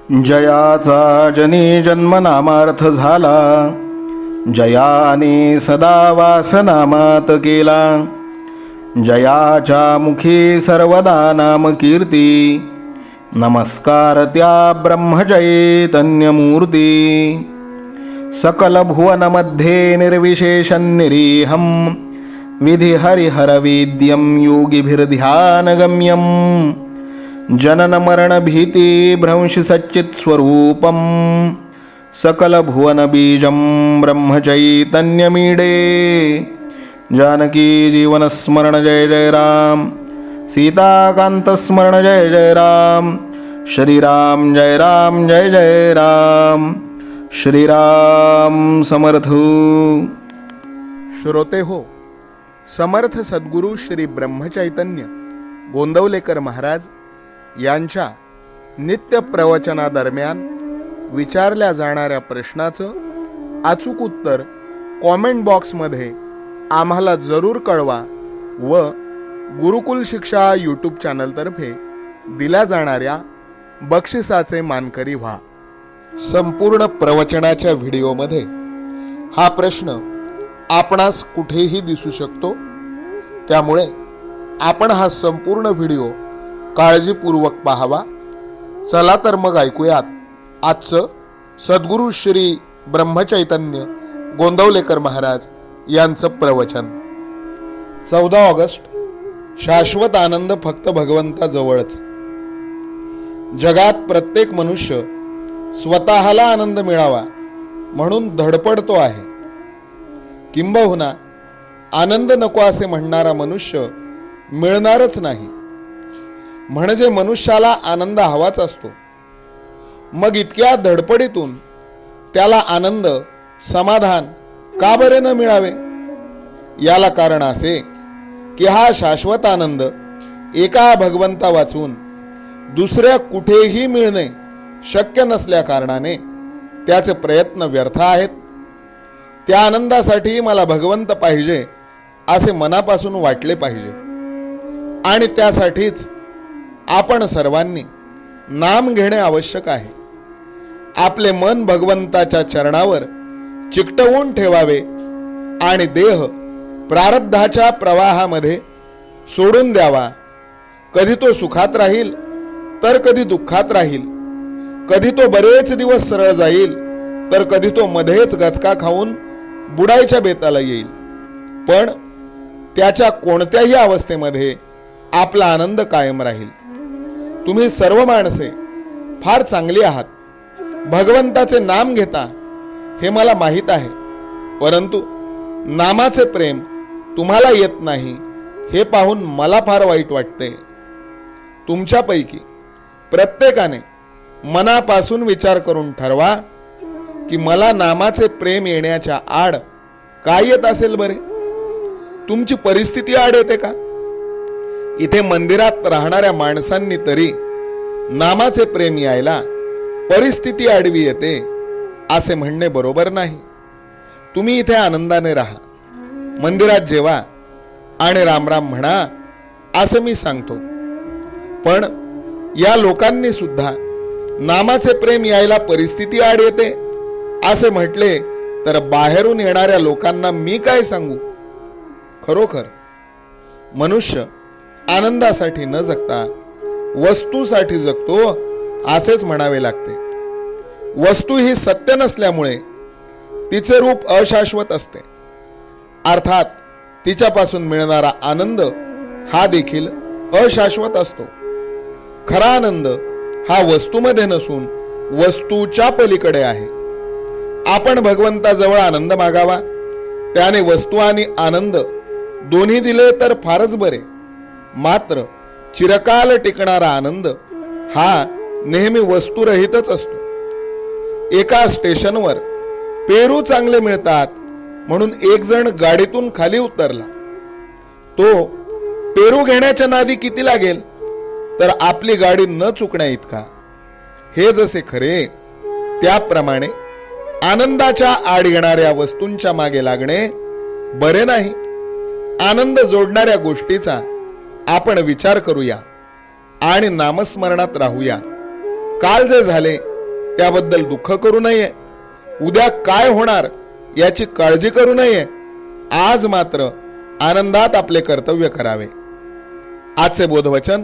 जयाचा जनी जन्मनामार्थ झाला, जयाने सदा वासनामात केला. जयाच्या मुखी सर्वदा नाम कीर्ती, नमस्कार त्या ब्रह्मचैतन्यमूर्ती. सकल भुवनमध्ये निर्विशेषं निरीहं, विधि हरिहरवेद्यं योगिभिर्ध्यानगम्यं. जनन मरण भीति भ्रंश सच्चित् स्वरूपं, सकल भुवन बीजं ब्रह्मचैतन्यमीडे. जानकी जीवन स्मरण जय जय राम, सीताकांत स्मरण जय जय राम. श्रीराम जय राम जय जय राम. श्रीराम समर्थ. श्रोते हो, समर्थ सद्गुरू श्री ब्रह्मचैतन्य गोंदवलेकर महाराज यांच्या नित्य प्रवचनादरम्यान विचारल्या जाणाऱ्या प्रश्नाचं अचूक उत्तर कॉमेंट बॉक्समध्ये आम्हाला जरूर कळवा व गुरुकुल शिक्षा यूट्यूब चॅनलतर्फे दिल्या जाणाऱ्या बक्षिसाचे मानकरी व्हा. संपूर्ण प्रवचनाच्या व्हिडिओमध्ये हा प्रश्न आपणास कुठेही दिसू शकतो, त्यामुळे आपण हा संपूर्ण व्हिडिओ काळजीपूर्वक पाहावा. चला तर मग ऐकूयात आजचं सद्गुरू श्री ब्रह्मचैतन्य गोंदवलेकर महाराज यांचं प्रवचन. 14 ऑगस्ट. शाश्वत आनंद फक्त भगवंताजवळच. जगात प्रत्येक मनुष्य स्वतःला आनंद मिळावा म्हणून धडपडतो आहे. किंबहुना आनंद नको असे म्हणणारा मनुष्य मिळणारच नाही. म्हणजे मनुष्याला आनंद हवाच असतो. मग इतक्या धडपडीतून त्याला आनंद समाधान का बरे न मिळावे? याला कारण असे की हा शाश्वत आनंद एका भगवंता वाचून दुसऱ्या कुठेही मिळणे शक्य नसल्या कारणाने त्याचे प्रयत्न व्यर्थ आहेत. त्या आनंदासाठी मला भगवंत पाहिजे असे मनापासून वाटले पाहिजे, आणि त्यासाठीच आपण सर्वांनी नाम घेणे आवश्यक आहे. आपले मन भगवंताच्या चरणावर चिकटवून ठेवावे आणि देह प्रारब्धाच्या प्रवाहामध्ये सोडून द्यावा. कधी तो सुखात राहील तर कधी दुःखात राहील. कधी तो बरेच दिवस सरळ जाईल तर कधी तो मध्येच गचका खाऊन बुडायच्या बेताला येईल. पण त्याच्या कोणत्याही अवस्थेमध्ये आपला आनंद कायम राहील. तुम्ही सर्व माणसे फार चांगली आहात, भगवंताचे नाम घेता हे मला माहीत आहे, परंतु नामाचे प्रेम तुम्हाला येत नाही हे पाहून मला फार वाईट वाटते. तुमच्यापैकी प्रत्येकाने मनापासून विचार करून ठरवा की मला नामाचे प्रेम येण्याच्या आड काय येत असेल बरे? तुमची परिस्थिती आड येते का? इथे मंदिरात राहणाऱ्या माणसांनी तरी नामाचे प्रेम यायला परिस्थिती आडवी येते असे म्हणणे बरोबर नाही. तुम्ही इथे आनंदाने राहा, मंदिरात जेवा आणि रामराम म्हणा असं मी सांगतो. पण या लोकांनी सुद्धा नामाचे प्रेम यायला परिस्थिती आड येते असे म्हटले तर बाहेरून येणाऱ्या लोकांना मी काय सांगू? खरोखर मनुष्य आनंदासाठी न जगता वस्तूसाठी जगतो असेच म्हणावे लागते. वस्तू ही सत्य नसल्यामुळे तिचे रूप अशाश्वत असते. अर्थात तिच्यापासून मिळणारा आनंद हा देखील अशाश्वत असतो. खरा आनंद हा वस्तूमध्ये नसून वस्तूच्या पलीकडे आहे. आपण भगवंताजवळ आनंद मागावा, त्याने वस्तू आणि आनंद दोन्ही दिले तर फारच बरे. मात्र चिरकाल टिकणारा आनंद हा नेहमी वस्तुरहितच असतो. एका स्टेशनवर पेरू चांगले मिळतात म्हणून एक जण गाडीतून खाली उतरला. तो पेरू घेण्याच्या नादी किती लागेल तर आपली गाडी न चुकण्या इतका. हे जसे खरे त्याप्रमाणे आनंदाच्या आड येणाऱ्या वस्तूंच्या मागे लागणे बरे नाही. आनंद जोडणाऱ्या गोष्टीचा आपण विचार करूया आणि नामस्मरणात राहूया. काल जे झाले त्याबद्दल दुःख करू नये. उद्या काय होणार याची काळजी करू नये. आज मात्र आनंदात आपले कर्तव्य करावे. आजचे बोधवचन: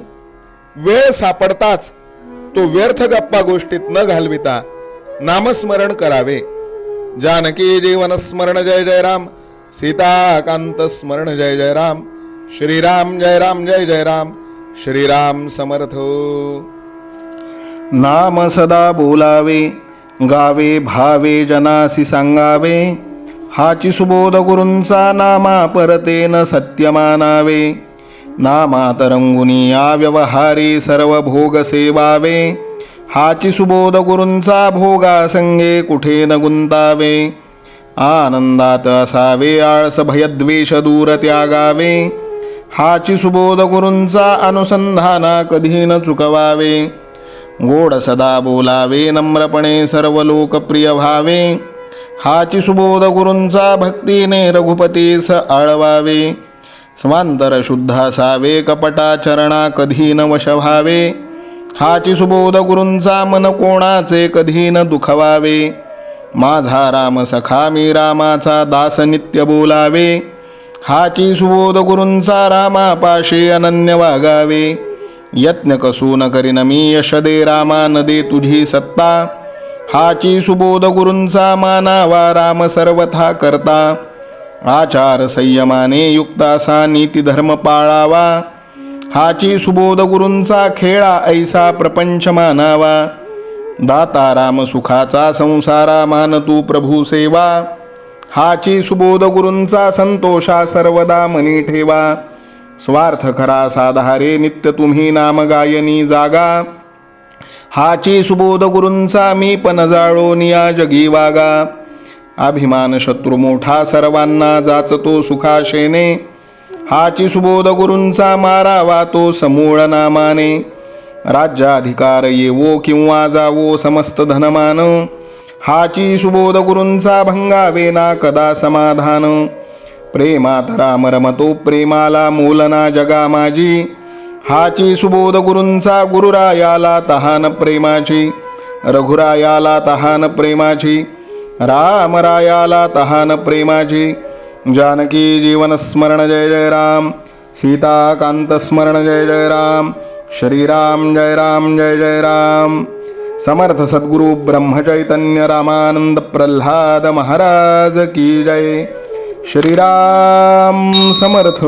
वेळ सापडताच तो व्यर्थ गप्पा गोष्टीत न घालविता नामस्मरण करावे. जानकी जीवन स्मरण जय जय राम. सीताकांत स्मरण जय जय राम. श्रीराम जय राम जय जय राम. श्रीराम समर्थ. नाम सदा बोलावे, गावे भावे जनासी सांगावे. हाची सुबोध गुरूंचा नामा परतेन सत्य मानावे. नामात रंगुनी या व्यवहारी सर्व भोग सेवावे. हाची सुबोध गुरूंचा भोगा संगे कुठे न गुंतावे. आनंदात असावे आळस भयद्वेष दूर त्यागावे. हाची सुबोध गुरूंचा अनुसंधाना कधी न चुकवावे. गोड सदा बोलावे, नम्रपणे सर्व लोकप्रिय व्हावे. हाची सुबोध गुरूंचा भक्तीने रघुपतीस आळवावे. स्वांतर शुद्ध असावे, कपटाचरणा कधी न वश व्हावे. हाची सुबोध गुरूंचा मन कोणाचे कधी न दुखवावे. माझा राम सखा मी रामाचा दास नित्य बोलावे. हाची सुबोध गुरूंचा रामापाशी अनन्य वागावे. यत्न कसू न करीन मी यश दे रामा न दे तुझी सत्ता. हाची सुबोध गुरूंचा मानावा राम सर्वथा करता. आचार संयमाने युक्त असा नीती धर्म पाळावा. हाची सुबोध गुरूंचा खेळा ऐसा प्रपंच मानावा. दाता राम सुखाचा संसारा मान तू प्रभू सेवा. हाची सुबोध गुरूंचा संतोषा सर्वदा मनी ठेवा. स्वार्थ खरा साधारे नित्य तुम्ही नाम गायनी जागा. हाची सुबोध गुरूंचा मी पण जाळोन या जगी वागा. अभिमान शत्रू मोठा सर्वांना जाचतो सुखाशेने. हाची सुबोध गुरूंचा मारावा तो समूळ नामाने. राज्याधिकार येवो किंवा जावो समस्त धनमान. हाची सुबोध गुरूंचा भंगावे ना कदा समाधान. प्रेमात राम रमतो प्रेमाला मोलना जगा माझी. हाची सुबोध गुरूंचा गुरुरायाला तहान प्रेमाची. रघुरायाला तहान प्रेमाची. रामरायाला तहान प्रेमाची. जानकी जीवन स्मरण जय जय राम. सीताकांत स्मरण जय जय राम. श्रीराम जय राम जय जय राम. समर्थ सद्गुरु ब्रह्मचैतन्य रामानंद प्रल्हाद महाराज की जय. श्रीराम समर्थ.